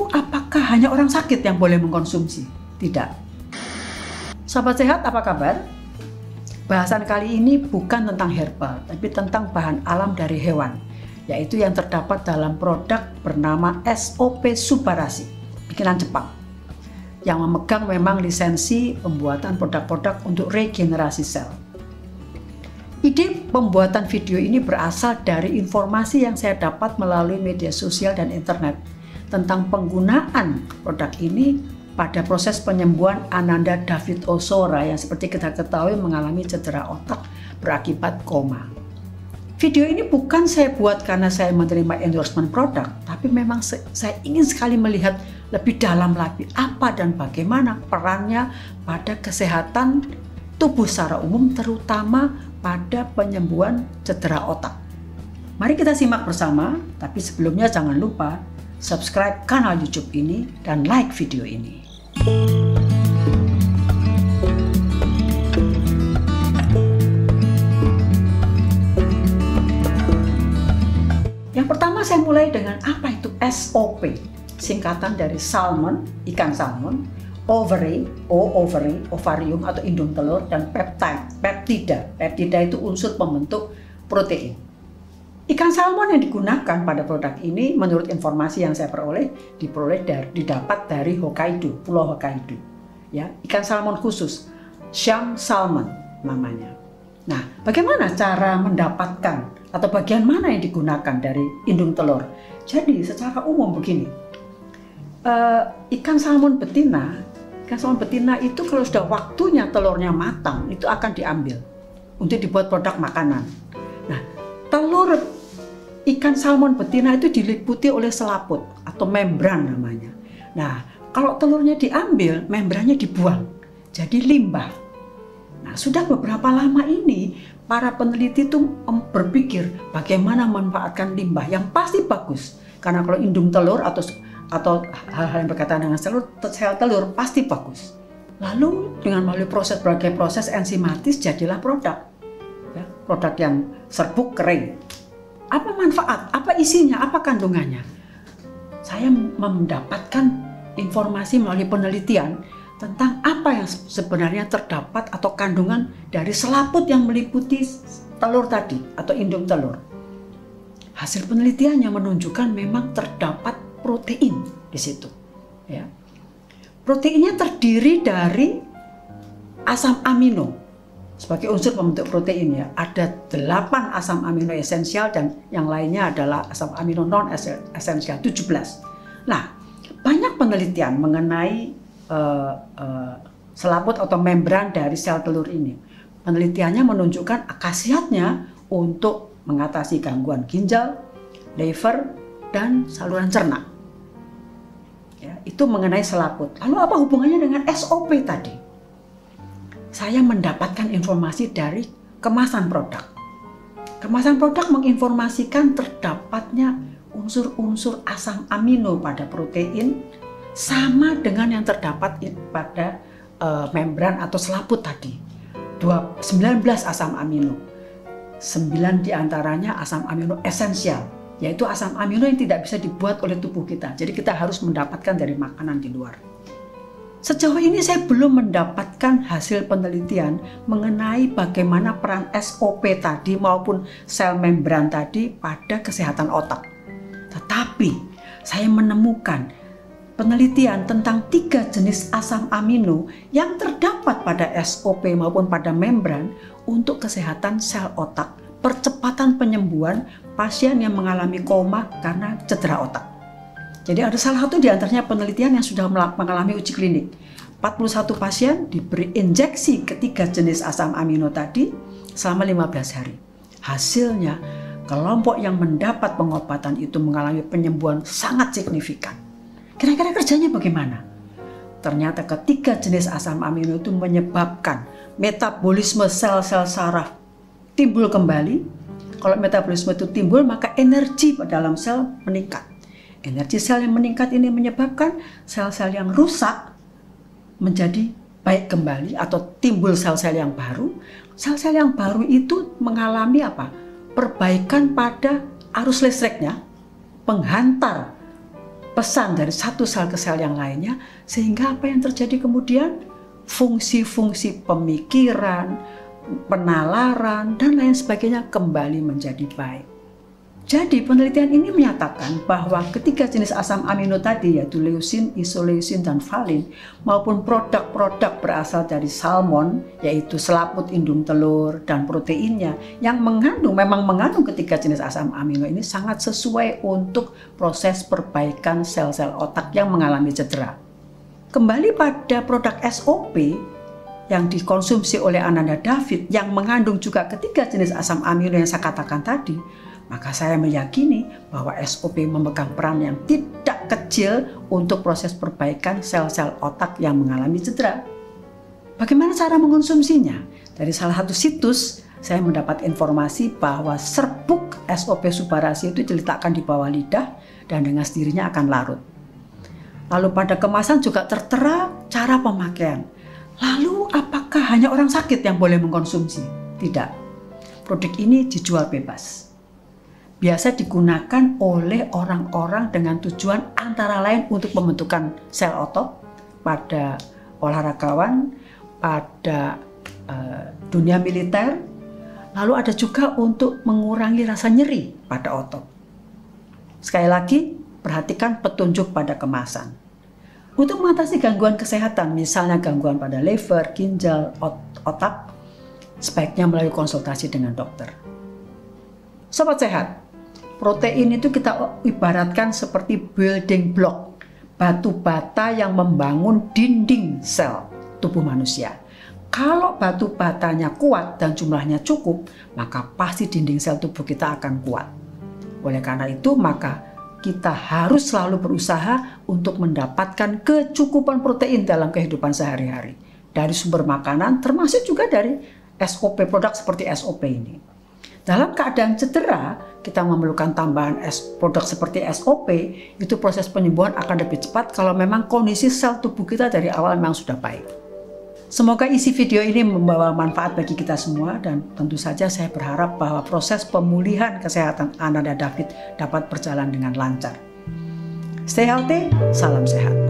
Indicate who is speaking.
Speaker 1: Lalu apakah hanya orang sakit yang boleh mengkonsumsi? Tidak. Sahabat sehat, apa kabar? Bahasan kali ini bukan tentang herbal, tapi tentang bahan alam dari hewan, yaitu yang terdapat dalam produk bernama SOP Subarasi, bikinan Jepang, yang memegang memang lisensi pembuatan produk-produk untuk regenerasi sel. Ide pembuatan video ini berasal dari informasi yang saya dapat melalui media sosial dan internet tentang penggunaan produk ini pada proses penyembuhan Ananda David Ozora yang seperti kita ketahui mengalami cedera otak berakibat koma. Video ini bukan saya buat karena saya menerima endorsement produk, tapi memang saya ingin sekali melihat lebih dalam lagi apa dan bagaimana perannya pada kesehatan tubuh secara umum, terutama pada penyembuhan cedera otak. Mari kita simak bersama, tapi sebelumnya jangan lupa subscribe kanal YouTube ini dan like video ini. Yang pertama saya mulai dengan apa itu SOP, singkatan dari salmon, ikan salmon, ovary, ovarium atau indung telur, dan peptida. Peptida itu unsur pembentuk protein. Ikan salmon yang digunakan pada produk ini menurut informasi yang saya didapat dari Hokkaido, Pulau Hokkaido. Ya, ikan salmon khusus, Sham salmon namanya. Nah, bagaimana cara mendapatkan atau bagian mana yang digunakan dari indung telur? Jadi secara umum begini, ikan salmon betina itu kalau sudah waktunya telurnya matang itu akan diambil untuk dibuat produk makanan. Nah, telur ikan salmon betina itu diliputi oleh selaput atau membran namanya. Nah, kalau telurnya diambil, membrannya dibuang, jadi limbah. Nah, sudah beberapa lama ini para peneliti itu berpikir bagaimana memanfaatkan limbah yang pasti bagus. Karena kalau indung telur atau hal-hal yang berkaitan dengan sel telur pasti bagus. Lalu dengan melalui berbagai proses enzimatis jadilah produk, ya, produk yang serbuk kering. Apa manfaat? Apa isinya? Apa kandungannya? Saya mendapatkan informasi melalui penelitian tentang apa yang sebenarnya terdapat atau kandungan dari selaput yang meliputi telur tadi atau indung telur. Hasil penelitiannya menunjukkan memang terdapat protein di situ. Ya. Proteinnya terdiri dari asam amino. Sebagai unsur pembentuk protein ya, ada 8 asam amino esensial dan yang lainnya adalah asam amino non esensial 17. Nah, banyak penelitian mengenai selaput atau membran dari sel telur ini. Penelitiannya menunjukkan khasiatnya untuk mengatasi gangguan ginjal, liver, dan saluran cerna. Ya, itu mengenai selaput. Lalu apa hubungannya dengan SOP tadi? Saya mendapatkan informasi dari kemasan produk. Kemasan produk menginformasikan terdapatnya unsur-unsur asam amino pada protein sama dengan yang terdapat pada membran atau selaput tadi. 19 asam amino. 9 diantaranya asam amino esensial, yaitu asam amino yang tidak bisa dibuat oleh tubuh kita. Jadi kita harus mendapatkan dari makanan di luar. Sejauh ini saya belum mendapatkan hasil penelitian mengenai bagaimana peran SOP tadi maupun sel membran tadi pada kesehatan otak. Tetapi saya menemukan penelitian tentang 3 jenis asam amino yang terdapat pada SOP maupun pada membran untuk kesehatan sel otak, percepatan penyembuhan pasien yang mengalami koma karena cedera otak. Jadi ada salah satu di antaranya penelitian yang sudah mengalami uji klinik. 41 pasien diberi injeksi ketiga jenis asam amino tadi selama 15 hari. Hasilnya, kelompok yang mendapat pengobatan itu mengalami penyembuhan sangat signifikan. Kira-kira kerjanya bagaimana? Ternyata ketiga jenis asam amino itu menyebabkan metabolisme sel-sel saraf timbul kembali. Kalau metabolisme itu timbul, maka energi dalam sel meningkat. Energi sel yang meningkat ini menyebabkan sel-sel yang rusak menjadi baik kembali atau timbul sel-sel yang baru. Sel-sel yang baru itu mengalami apa? Perbaikan pada arus listriknya, penghantar pesan dari satu sel ke sel yang lainnya, sehingga apa yang terjadi kemudian? Fungsi-fungsi pemikiran, penalaran, dan lain sebagainya kembali menjadi baik. Jadi penelitian ini menyatakan bahwa ketiga jenis asam amino tadi, yaitu leusin, isoleusin, dan valin, maupun produk-produk berasal dari salmon, yaitu selaput indung telur dan proteinnya, yang memang mengandung ketiga jenis asam amino ini sangat sesuai untuk proses perbaikan sel-sel otak yang mengalami cedera. Kembali pada produk SOP yang dikonsumsi oleh Ananda David yang mengandung juga ketiga jenis asam amino yang saya katakan tadi, maka saya meyakini bahwa SOP memegang peran yang tidak kecil untuk proses perbaikan sel-sel otak yang mengalami cedera. Bagaimana cara mengonsumsinya? Dari salah satu situs, saya mendapat informasi bahwa serbuk SOP Subarasi itu diletakkan di bawah lidah dan dengan sendirinya akan larut. Lalu pada kemasan juga tertera cara pemakaian. Lalu apakah hanya orang sakit yang boleh mengkonsumsi? Tidak. Produk ini dijual bebas. Biasa digunakan oleh orang-orang dengan tujuan antara lain untuk pembentukan sel otot pada olahragawan, pada dunia militer, lalu ada juga untuk mengurangi rasa nyeri pada otot. Sekali lagi, perhatikan petunjuk pada kemasan. Untuk mengatasi gangguan kesehatan, misalnya gangguan pada liver, ginjal, otak, sebaiknya melalui konsultasi dengan dokter. Sobat sehat, protein itu kita ibaratkan seperti building block, batu bata yang membangun dinding sel tubuh manusia. Kalau batu batanya kuat dan jumlahnya cukup, maka pasti dinding sel tubuh kita akan kuat. Oleh karena itu, maka kita harus selalu berusaha untuk mendapatkan kecukupan protein dalam kehidupan sehari-hari. Dari sumber makanan, termasuk juga dari SOP produk seperti SOP ini. Dalam keadaan cedera, kita memerlukan tambahan produk seperti SOP, itu proses penyembuhan akan lebih cepat kalau memang kondisi sel tubuh kita dari awal memang sudah baik. Semoga isi video ini membawa manfaat bagi kita semua, dan tentu saja saya berharap bahwa proses pemulihan kesehatan Ananda David dapat berjalan dengan lancar. Stay healthy, salam sehat.